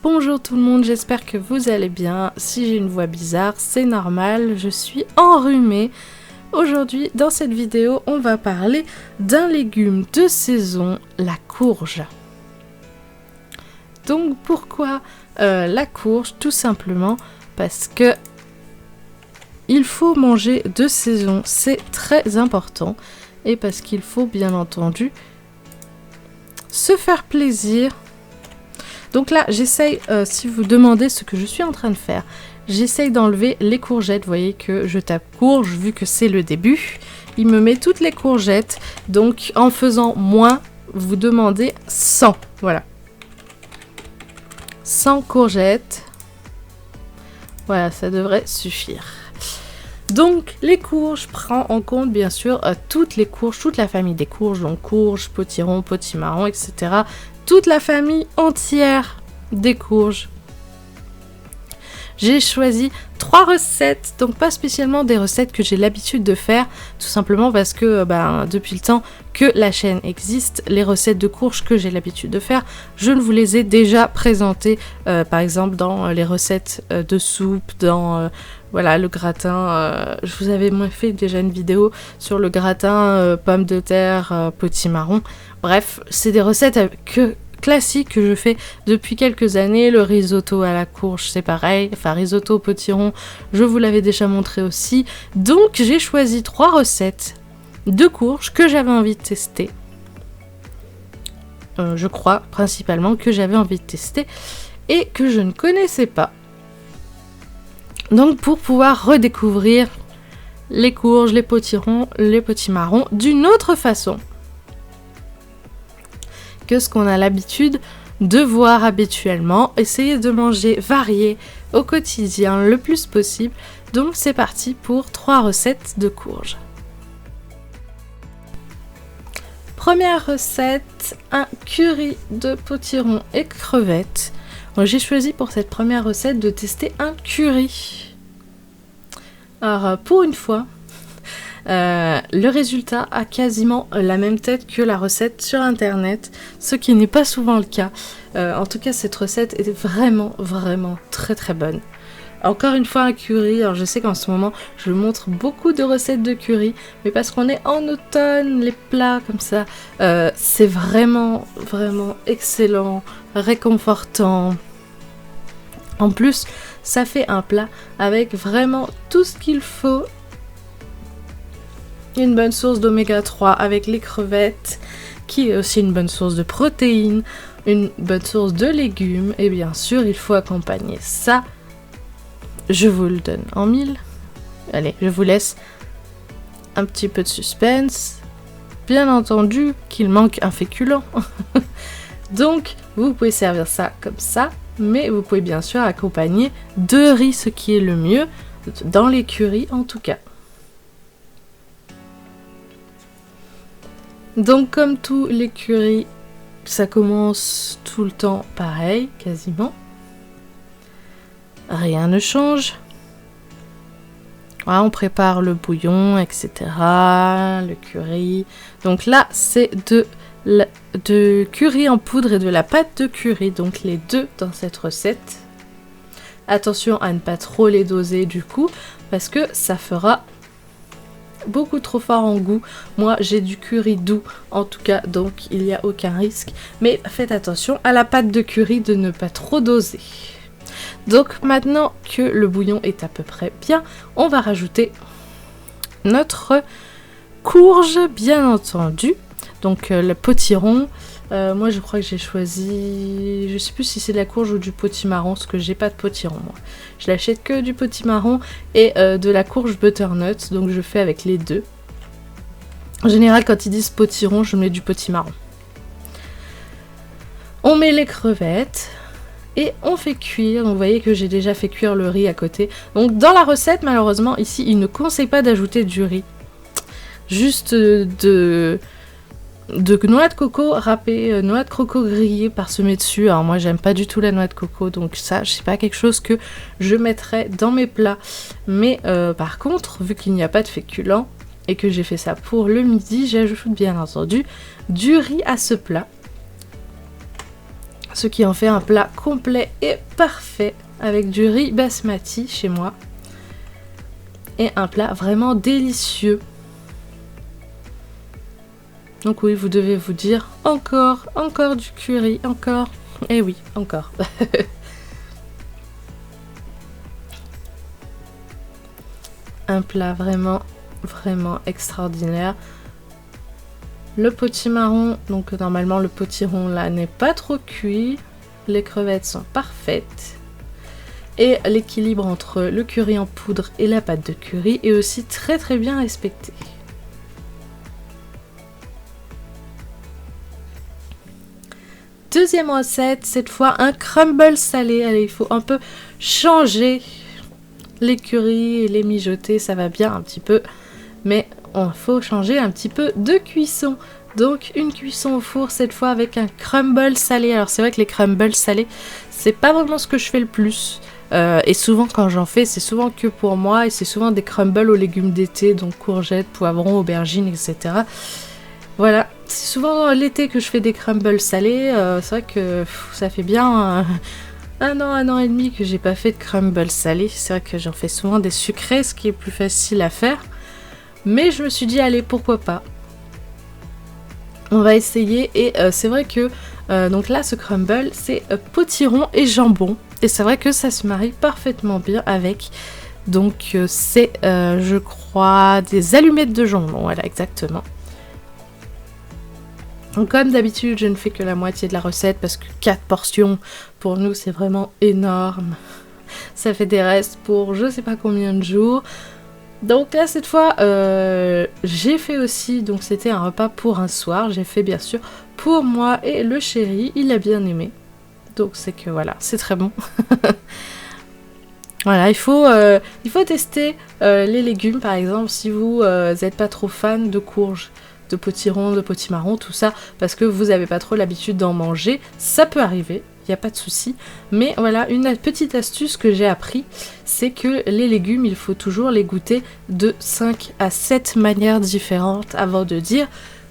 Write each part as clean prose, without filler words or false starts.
Bonjour tout le monde, j'espère que vous allez bien. Si j'ai une voix bizarre, c'est normal, je suis enrhumée. Aujourd'hui, dans cette vidéo, on va parler d'un légume de saison, la courge. Donc pourquoi la courge? Tout simplement parce que il faut manger de saison, c'est très important. Et parce qu'il faut bien entendu se faire plaisir. Donc là, j'essaye, si vous demandez ce que je suis en train de faire, j'essaye d'enlever les courgettes. Vous voyez que je tape courge, vu que c'est le début. Il me met toutes les courgettes. Donc en faisant moins, vous demandez 100. Voilà. 100 courgettes. Voilà, ça devrait suffire. Donc les courges, prend en compte bien sûr toutes les courges, toute la famille des courges, donc courges, potirons, potimarrons, etc. Toute la famille entière des courges. J'ai choisi 3 recettes, donc pas spécialement des recettes que j'ai l'habitude de faire, tout simplement parce que depuis le temps que la chaîne existe, les recettes de courges que j'ai l'habitude de faire, je ne vous les ai déjà présentées, par exemple dans les recettes de soupe, dans voilà, le gratin. Je vous avais fait déjà une vidéo sur le gratin pommes de terre, potimarron. Bref, c'est des recettes classique que je fais depuis quelques années. Le risotto à la courge, c'est pareil. Enfin, risotto au potiron, je vous l'avais déjà montré aussi. Donc, j'ai choisi 3 recettes de courges que j'avais envie de tester. Je crois principalement que j'avais envie de tester et que je ne connaissais pas. Donc, pour pouvoir redécouvrir les courges, les potirons, les potimarrons d'une autre façon que ce qu'on a l'habitude de voir habituellement. Essayez de manger varié au quotidien le plus possible. Donc c'est parti pour 3 recettes de courges. Première recette, un curry de potirons et crevettes. Donc, j'ai choisi pour cette première recette de tester un curry. Alors pour une fois, le résultat a quasiment la même tête que la recette sur internet, ce qui n'est pas souvent le cas. En tout cas, cette recette est vraiment très très bonne. Encore une fois, un curry. Alors je sais qu'en ce moment, je montre beaucoup de recettes de curry, mais parce qu'on est en automne, les plats comme ça, c'est vraiment excellent, réconfortant. En plus, ça fait un plat avec vraiment tout ce qu'il faut. Une bonne source d'oméga 3 avec les crevettes, qui est aussi une bonne source de protéines, une bonne source de légumes, et bien sûr il faut accompagner ça. Je vous le donne en 1000. Allez, je vous laisse un petit peu de suspense. Bien entendu qu'il manque un féculent. Donc vous pouvez servir ça comme ça, mais vous pouvez bien sûr accompagner de riz, ce qui est le mieux, dans les currys en tout cas. Donc comme tous les currys, ça commence tout le temps pareil, quasiment. Rien ne change. Voilà, on prépare le bouillon, etc. Le curry. Donc là, c'est de curry en poudre et de la pâte de curry. Donc les deux dans cette recette. Attention à ne pas trop les doser du coup, parce que ça fera beaucoup trop fort en goût. Moi j'ai du curry doux en tout cas, donc il n'y a aucun risque, mais faites attention à la pâte de curry de ne pas trop doser. Donc maintenant que le bouillon est à peu près bien, on va rajouter notre courge bien entendu, donc le potiron. Moi je crois que j'ai choisi, je sais plus si c'est de la courge ou du potimarron, parce que j'ai pas de potiron moi. Je l'achète que du potimarron et de la courge butternut, donc je fais avec les deux. En général quand ils disent potiron, je mets du potimarron. On met les crevettes et on fait cuire. Donc vous voyez que j'ai déjà fait cuire le riz à côté. Donc dans la recette, malheureusement ici il ne conseille pas d'ajouter du riz. Juste de noix de coco râpée, noix de coco grillée parsemée dessus. Alors moi j'aime pas du tout la noix de coco, donc ça c'est pas quelque chose que je mettrais dans mes plats. Mais par contre, vu qu'il n'y a pas de féculents et que j'ai fait ça pour le midi, j'ajoute bien entendu du riz à ce plat. Ce qui en fait un plat complet et parfait avec du riz basmati chez moi. Et un plat vraiment délicieux. Donc oui, vous devez vous dire encore du curry, encore. Eh oui, encore. Un plat vraiment extraordinaire. Le potimarron, donc normalement le potiron là n'est pas trop cuit. Les crevettes sont parfaites. Et l'équilibre entre le curry en poudre et la pâte de curry est aussi très bien respecté. Deuxième recette, cette fois un crumble salé. Allez, il faut un peu changer les currys et les mijoter, ça va bien un petit peu. Mais il faut changer un petit peu de cuisson. Donc une cuisson au four cette fois avec un crumble salé. Alors c'est vrai que les crumbles salés, c'est pas vraiment ce que je fais le plus. Et souvent quand j'en fais, c'est souvent que pour moi. Et c'est souvent des crumbles aux légumes d'été, donc courgettes, poivrons, aubergines, etc. Voilà, c'est souvent l'été que je fais des crumbles salés. C'est vrai que ça fait bien un an et demi que j'ai pas fait de crumbles salés. C'est vrai que j'en fais souvent des sucrés, ce qui est plus facile à faire. Mais je me suis dit, allez, pourquoi pas. On va essayer. Et c'est vrai que donc là, ce crumble, c'est potiron et jambon. Et c'est vrai que ça se marie parfaitement bien avec. Donc c'est, je crois, des allumettes de jambon. Voilà, exactement. Donc comme d'habitude, je ne fais que la moitié de la recette parce que 4 portions, pour nous, c'est vraiment énorme. Ça fait des restes pour je sais pas combien de jours. Donc là, cette fois, j'ai fait aussi, donc c'était un repas pour un soir. J'ai fait bien sûr pour moi et le chéri, il a bien aimé. Donc c'est que voilà, c'est très bon. Voilà, il faut tester les légumes par exemple si vous n'êtes pas trop fan de courges, de potiron, de potimarron, tout ça, parce que vous n'avez pas trop l'habitude d'en manger. Ça peut arriver, il n'y a pas de souci. Mais voilà, une petite astuce que j'ai appris, c'est que les légumes, il faut toujours les goûter de 5 à 7 manières différentes avant de dire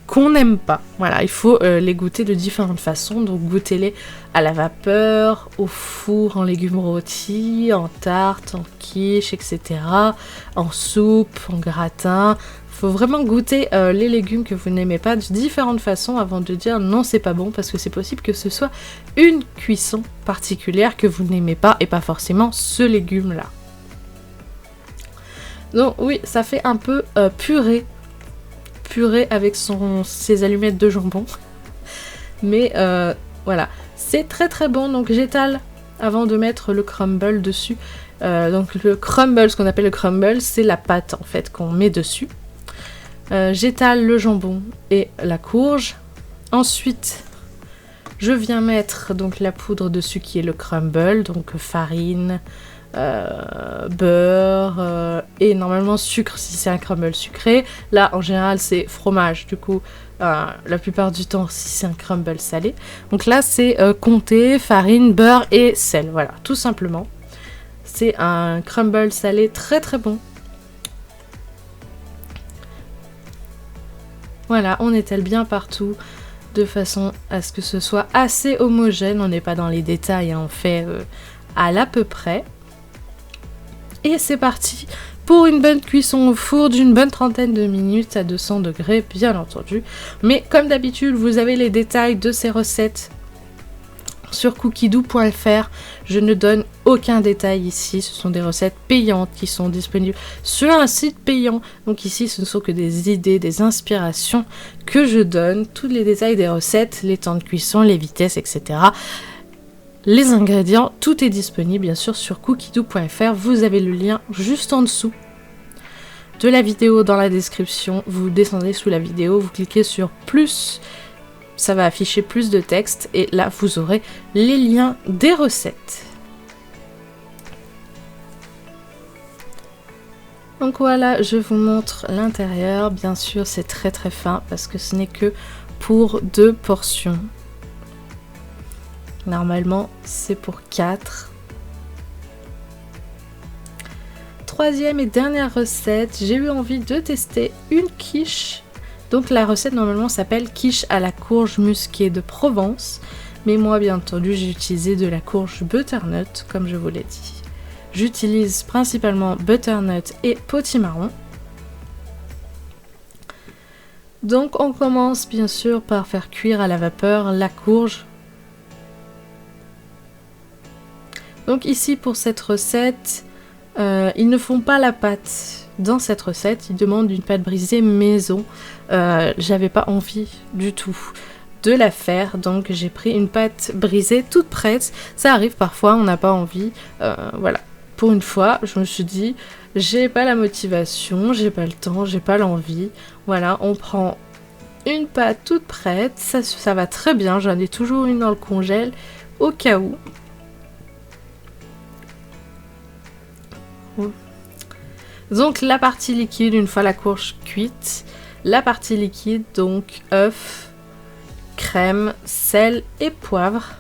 qu'on n'aime pas. Voilà, il faut les goûter de différentes façons. Donc goûtez-les à la vapeur, au four, en légumes rôtis, en tarte, en quiche, etc. En soupe, en gratin. Il faut vraiment goûter les légumes que vous n'aimez pas de différentes façons avant de dire non, c'est pas bon, parce que c'est possible que ce soit une cuisson particulière que vous n'aimez pas et pas forcément ce légume-là. Donc oui, ça fait un peu purée avec ses allumettes de jambon. Mais voilà, c'est très bon. Donc j'étale avant de mettre le crumble dessus. Donc le crumble, ce qu'on appelle le crumble, c'est la pâte en fait qu'on met dessus. J'étale le jambon et la courge. Ensuite, je viens mettre donc la poudre dessus qui est le crumble, donc farine, beurre et normalement sucre si c'est un crumble sucré. Là en général c'est fromage du coup la plupart du temps si c'est un crumble salé. Donc là c'est comté, farine, beurre et sel, voilà tout simplement. C'est un crumble salé très bon. Voilà, on étale bien partout de façon à ce que ce soit assez homogène. On n'est pas dans les détails, hein, on fait à l'à peu près. Et c'est parti pour une bonne cuisson au four d'une bonne trentaine de minutes à 200 degrés, bien entendu. Mais comme d'habitude, vous avez les détails de ces recettes sur cookidoo.fr. Je ne donne aucun détail ici. Ce sont des recettes payantes qui sont disponibles sur un site payant. Donc ici, ce ne sont que des idées, des inspirations que je donne. Tous les détails des recettes, les temps de cuisson, les vitesses, etc. Les ingrédients, tout est disponible bien sûr sur cookidoo.fr. Vous avez le lien juste en dessous de la vidéo dans la description. Vous descendez sous la vidéo, vous cliquez sur plus. Ça va afficher plus de texte et là vous aurez les liens des recettes. Donc voilà, je vous montre l'intérieur. Bien sûr, c'est très fin parce que ce n'est que pour 2 portions. Normalement, c'est pour 4. Troisième et dernière recette, j'ai eu envie de tester une quiche. Donc la recette normalement s'appelle quiche à la courge musquée de Provence. Mais moi, bien entendu, j'ai utilisé de la courge butternut, comme je vous l'ai dit. J'utilise principalement butternut et potimarron. Donc on commence bien sûr par faire cuire à la vapeur la courge. Donc ici pour cette recette, ils ne font pas la pâte dans cette recette, ils demandent une pâte brisée maison. J'avais pas envie du tout de la faire, donc j'ai pris une pâte brisée toute prête. Ça arrive parfois, on n'a pas envie, voilà. Pour une fois, je me suis dit, j'ai pas la motivation, j'ai pas le temps, j'ai pas l'envie. Voilà, on prend une pâte toute prête, ça va très bien, j'en ai toujours une dans le congèle, au cas où. Donc la partie liquide, une fois la courge cuite, la partie liquide, donc œuf, crème, sel et poivre.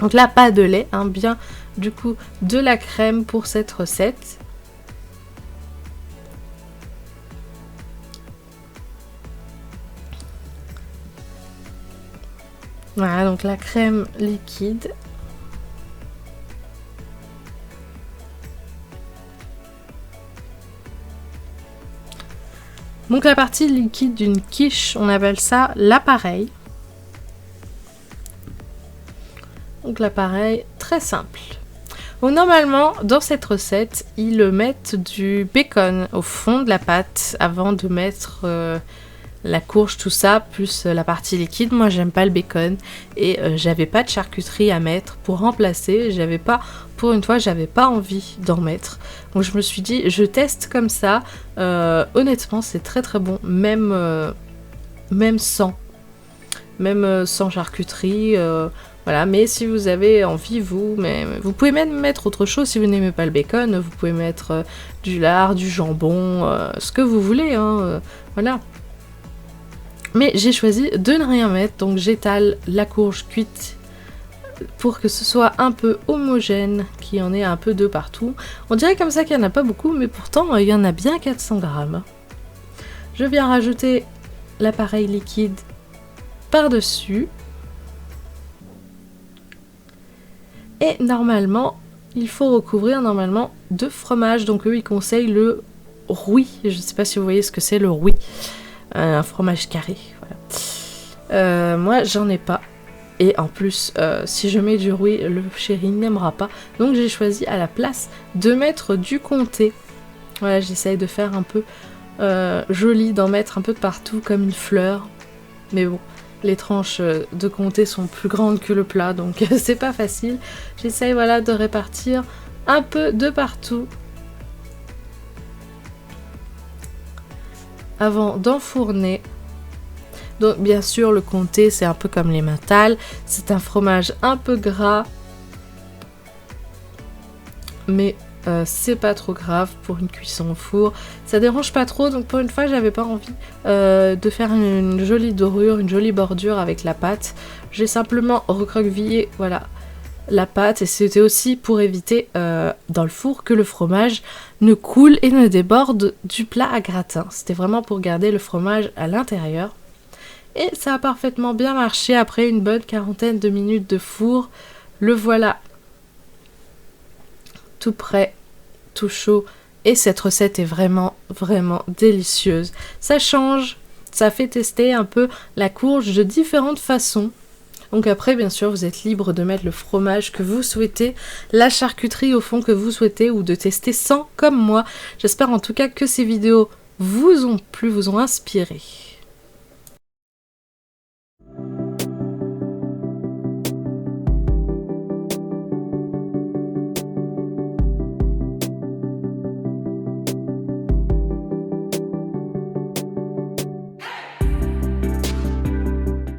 Donc là, pas de lait, hein, bien du coup de la crème pour cette recette. Voilà, donc la crème liquide. Donc la partie liquide d'une quiche, on appelle ça l'appareil. Donc l'appareil, très simple. Donc normalement, dans cette recette, ils mettent du bacon au fond de la pâte avant de mettre la courge, tout ça, plus la partie liquide. Moi, j'aime pas le bacon et j'avais pas de charcuterie à mettre pour remplacer. J'avais pas, pour une fois, j'avais pas envie d'en mettre. Donc je me suis dit, je teste comme ça. Honnêtement, c'est très très bon, même sans charcuterie. Voilà, mais si vous avez envie, vous pouvez même mettre autre chose si vous n'aimez pas le bacon. Vous pouvez mettre du lard, du jambon, ce que vous voulez, hein, voilà. Mais j'ai choisi de ne rien mettre, donc j'étale la courge cuite pour que ce soit un peu homogène, qu'il y en ait un peu de partout. On dirait comme ça qu'il n'y en a pas beaucoup, mais pourtant il y en a bien 400 grammes. Je viens rajouter l'appareil liquide par-dessus. Et normalement, il faut recouvrir normalement de fromage. Donc eux, ils conseillent le rouy. Je ne sais pas si vous voyez ce que c'est le rouy. Un fromage carré. Voilà. Moi, j'en ai pas. Et en plus, si je mets du rouy, le chéri n'aimera pas. Donc j'ai choisi à la place de mettre du comté. Voilà, j'essaye de faire un peu joli, d'en mettre un peu de partout comme une fleur. Mais bon. Les tranches de comté sont plus grandes que le plat, donc c'est pas facile. J'essaye voilà, de répartir un peu de partout avant d'enfourner. Donc bien sûr, le comté, c'est un peu comme les Matal. C'est un fromage un peu gras, mais c'est pas trop grave pour une cuisson au four. Ça dérange pas trop, donc pour une fois, j'avais pas envie de faire une jolie dorure, une jolie bordure avec la pâte. J'ai simplement recroquevillé, voilà, la pâte, et c'était aussi pour éviter dans le four que le fromage ne coule et ne déborde du plat à gratin. C'était vraiment pour garder le fromage à l'intérieur. Et ça a parfaitement bien marché après une bonne quarantaine de minutes de four. Le voilà tout prêt, tout chaud, et cette recette est vraiment vraiment délicieuse. Ça change, ça fait tester un peu la courge de différentes façons. Donc après, bien sûr, vous êtes libre de mettre le fromage que vous souhaitez, la charcuterie au fond que vous souhaitez, ou de tester sans comme moi. J'espère en tout cas que ces vidéos vous ont plu, vous ont inspiré.